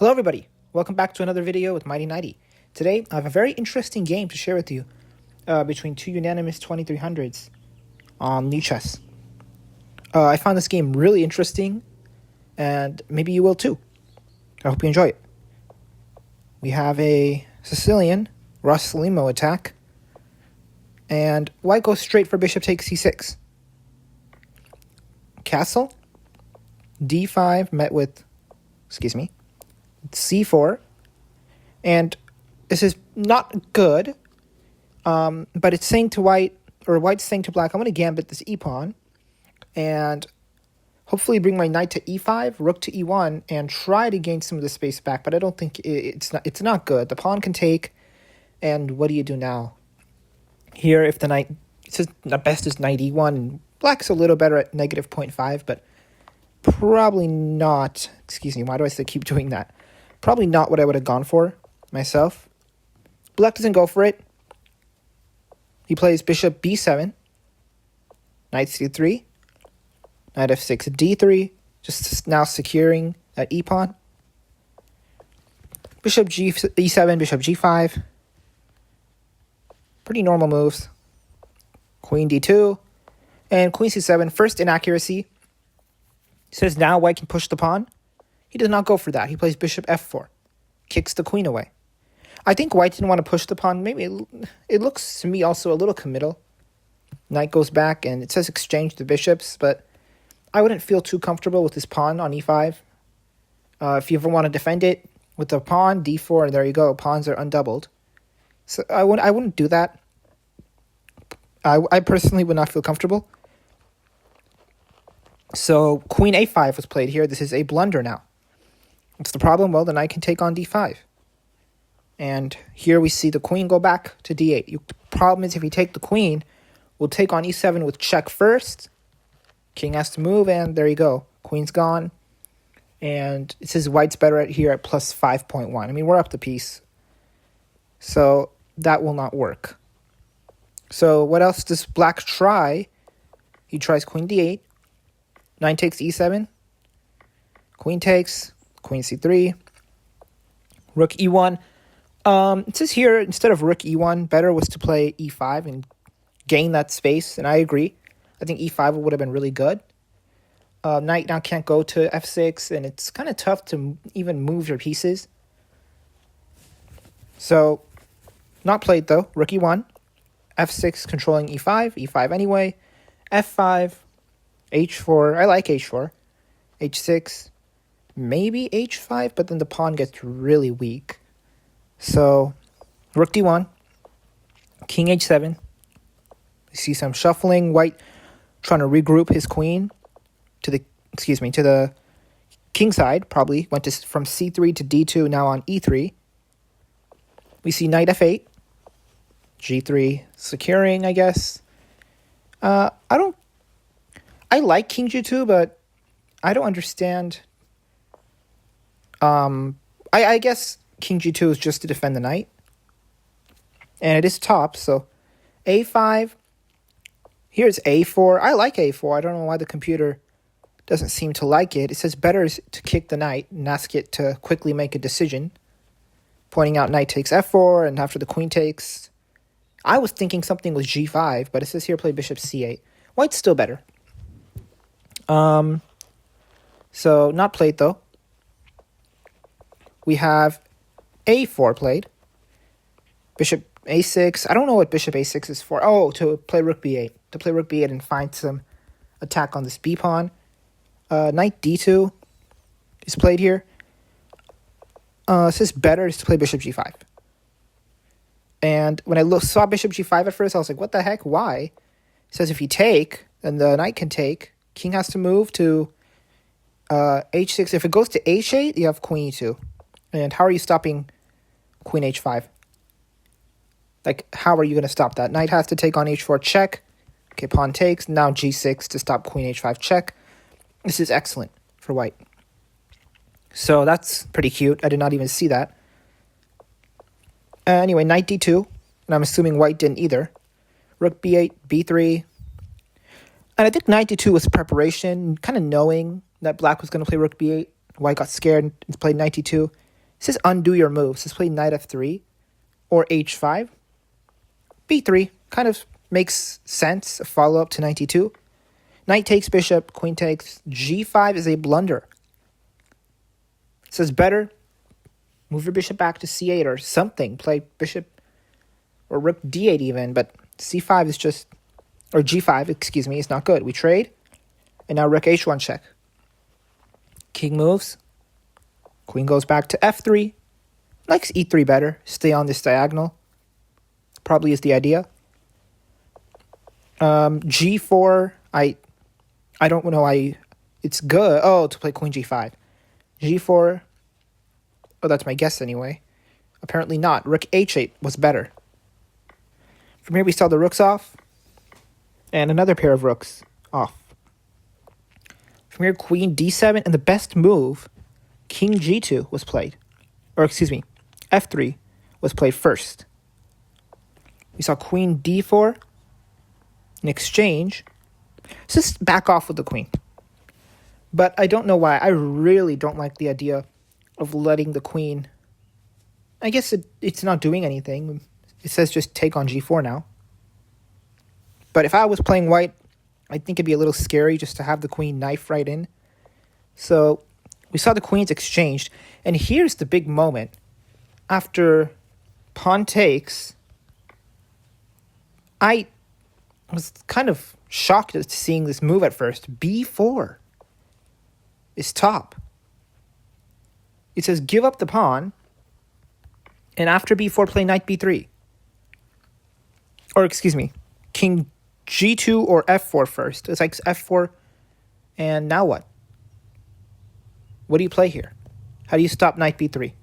Hello everybody, welcome back to another video with Mighty Nighty. Today I have a very interesting game to share with you between two unanimous 2300s on Lichess. I found this game really interesting and maybe you will too. I hope you enjoy it. We have a Sicilian Rossolimo attack and white goes straight for bishop takes c6. Castle, d5 met with, c4, and this is not good, but it's saying to white, or white's saying to black, I'm going to gambit this e-pawn, and hopefully bring my knight to e5, rook to e1, and try to gain some of the space back, but I don't think it's not good. The pawn can take, and what do you do now? Here, if the knight, it says the best is knight e1, and black's a little better at negative 0.5, but probably not, why do I keep doing that? Probably not what I would have gone for myself. Black doesn't go for it. He plays bishop b7, knight c3, knight f6, d3, just now securing that e-pawn. Bishop e7, bishop g5. Pretty normal moves. Queen d2, and queen c7, first inaccuracy. He says now white can push the pawn. He does not go for that. He plays bishop f4, kicks the queen away. I think white didn't want to push the pawn. Maybe it looks to me also a little committal. Knight goes back, and it says exchange the bishops, but I wouldn't feel too comfortable with this pawn on e5. If you ever want to defend it with the pawn, d4, and there you go. Pawns are undoubled. So I wouldn't do that. I personally would not feel comfortable. So queen a5 was played here. This is a blunder now. What's the problem? Well, the knight can take on d5. And here we see the queen go back to d8. The problem is if you take the queen, we'll take on e7 with check first. King has to move, and there you go. Queen's gone. And it says white's better at here at plus 5.1. I mean, we're up the piece. So that will not work. So what else does black try? He tries queen d8. Knight takes e7. Queen takes. Queen c3. Rook e1. It says here, instead of rook e1, better was to play e5 and gain that space, and I agree. I think e5 would have been really good. Knight now can't go to f6, and it's kind of tough to even move your pieces. So, not played though. Rook e1. f6 controlling e5. e5 anyway. f5. h4. I like h4. h6. Maybe h5, but then the pawn gets really weak. So, rook d1, king h7. You see some shuffling. White trying to regroup his queen to the king side. Probably went from c3 to d2. Now on e3. We see knight f8, g3 securing. I guess. I like king g2, but I don't understand. I guess king g2 is just to defend the knight. And it is top, so a5. Here's a4. I like a4. I don't know why the computer doesn't seem to like it. It says better is to kick the knight and ask it to quickly make a decision. Pointing out knight takes f4, and after the queen takes. I was thinking something was g5, but it says here play bishop c8. White's still better. So not played though. We have a4 played. Bishop a6. I don't know what bishop a6 is for. Oh, to play rook b8. To play rook b8 and find some attack on this b pawn. Knight d2 is played here. It says better is to play bishop g5. And when I saw bishop g5 at first, I was like, what the heck? Why? It says if you take, then the knight can take. King has to move to h6. If it goes to h8, you have queen e2. And how are you stopping queen h5? Like, how are you going to stop that? Knight has to take on h4 check. Okay, pawn takes. Now g6 to stop queen h5 check. This is excellent for white. So that's pretty cute. I did not even see that. Anyway, knight d2. And I'm assuming white didn't either. Rook b8, b3. And I think knight d2 was preparation, kind of knowing that black was going to play rook b8. White got scared and played knight d2. says undo your moves. Let's play knight f3 or h5. b3 kind of makes sense, a follow-up to knight d2. Knight takes bishop, queen takes. g5 is a blunder. It says better move your bishop back to c8 or something. Play bishop or rook d8 even, but c5 is just, or g5, excuse me, is not good. We trade, and now rook h1 check. King moves. Queen goes back to f3. Likes e3 better. Stay on this diagonal. Probably is the idea. g4, I don't know. It's good. Oh, to play queen g5. g4. Oh, that's my guess anyway. Apparently not. Rook h8 was better. From here we saw the rooks off. And another pair of rooks off. From here, queen d7. And the best move, king g2 was played. Or excuse me, f3 was played first. We saw queen d4. In exchange, let's just back off with the queen. But I don't know why. I really don't like the idea of letting the queen. I guess it's not doing anything. It says just take on g4 now. But if I was playing white, I think it'd be a little scary just to have the queen knife right in. So we saw the queens exchanged. And here's the big moment. After pawn takes, I was kind of shocked at seeing this move at first. b4 is top. It says give up the pawn, and after b4 play knight b3. Or excuse me, king g2 or f4 first. It's like f4, and now what? What do you play here? How do you stop knight b3?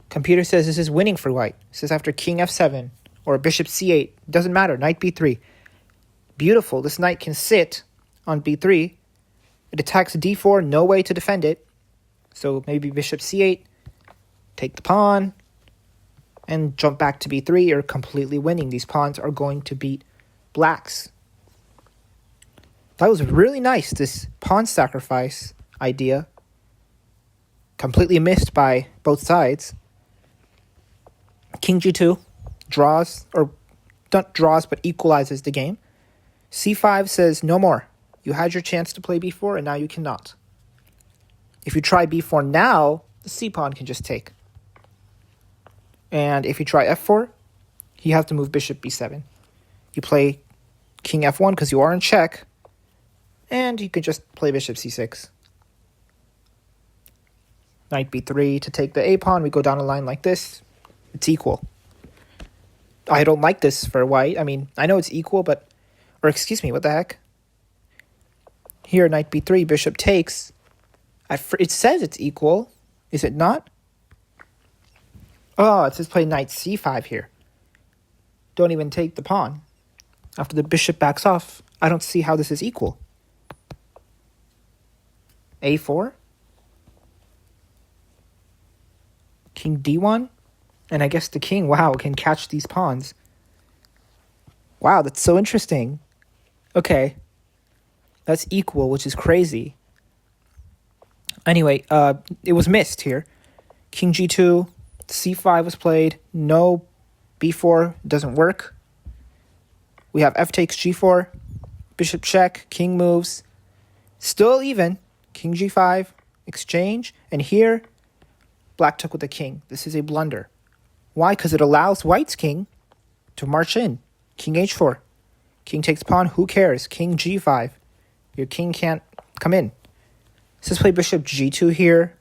Computer says this is winning for white. It says after king f7 or bishop c8, doesn't matter, knight b3. Beautiful, this knight can sit on b3. It attacks d4, no way to defend it. So maybe bishop c8, take the pawn, and jump back to b3. You're completely winning. These pawns are going to beat blacks. That was really nice, this pawn sacrifice idea. Completely missed by both sides. King g2 draws, or not draws, but equalizes the game. c5 says no more. You had your chance to play b4, and now you cannot. If you try b4 now, the c-pawn can just take. And if you try f4, you have to move bishop b7. You play king f1 because you are in check, and you can just play bishop c6. Knight b3 to take the a-pawn. We go down a line like this. It's equal. I don't like this for white. I mean, I know it's equal, but... Or excuse me, what the heck? Here, knight b3, bishop takes. It says it's equal. Is it not? Oh, it says play knight c5 here. Don't even take the pawn. After the bishop backs off, I don't see how this is equal. a4. King d1. And I guess the king, wow, can catch these pawns. Wow, that's so interesting. Okay. That's equal, which is crazy. Anyway, it was missed here. King g2, c5 was played. No, b4 doesn't work. We have f takes g4, bishop check, king moves. Still even. King g5, exchange. And here, black took with the king. This is a blunder. Why? Because it allows white's king to march in. King h4. King takes pawn. Who cares? King g5. Your king can't come in. Let's play bishop g2 here.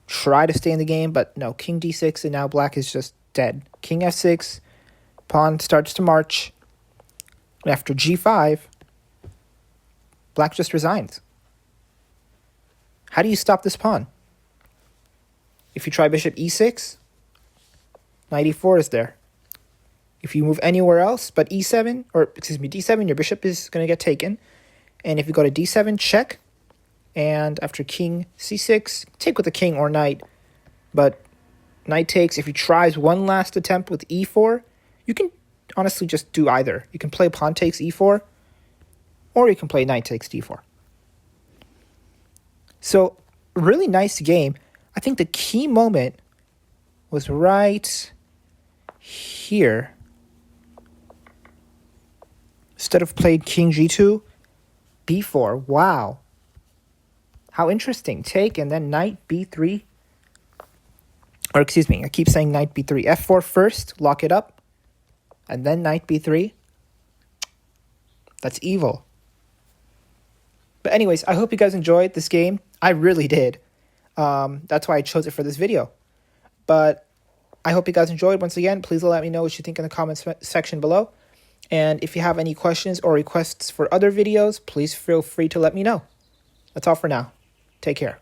Try to stay in the game, but no. King d6, and now black is just dead. King f6. Pawn starts to march. After g5, black just resigns. How do you stop this pawn? If you try bishop e6, knight e4 is there. If you move anywhere else but e7, or excuse me, d7, your bishop is going to get taken. And if you go to d7, check. And after king c6, take with the king or knight. But knight takes. If he tries one last attempt with e4, you can honestly just do either. You can play pawn takes e4, or you can play knight takes d4. So, really nice game. I think the key moment was right here. Instead of played king g2, b4. Wow. How interesting. Take and then knight b3. Or excuse me, I keep saying knight b3. f4 first, lock it up. And then knight b3. That's evil. But anyways, I hope you guys enjoyed this game. I really did. That's why I chose it for this video. But I hope you guys enjoyed. Once again, please let me know what you think in the comments section below. And if you have any questions or requests for other videos, please feel free to let me know. That's all for now. Take care.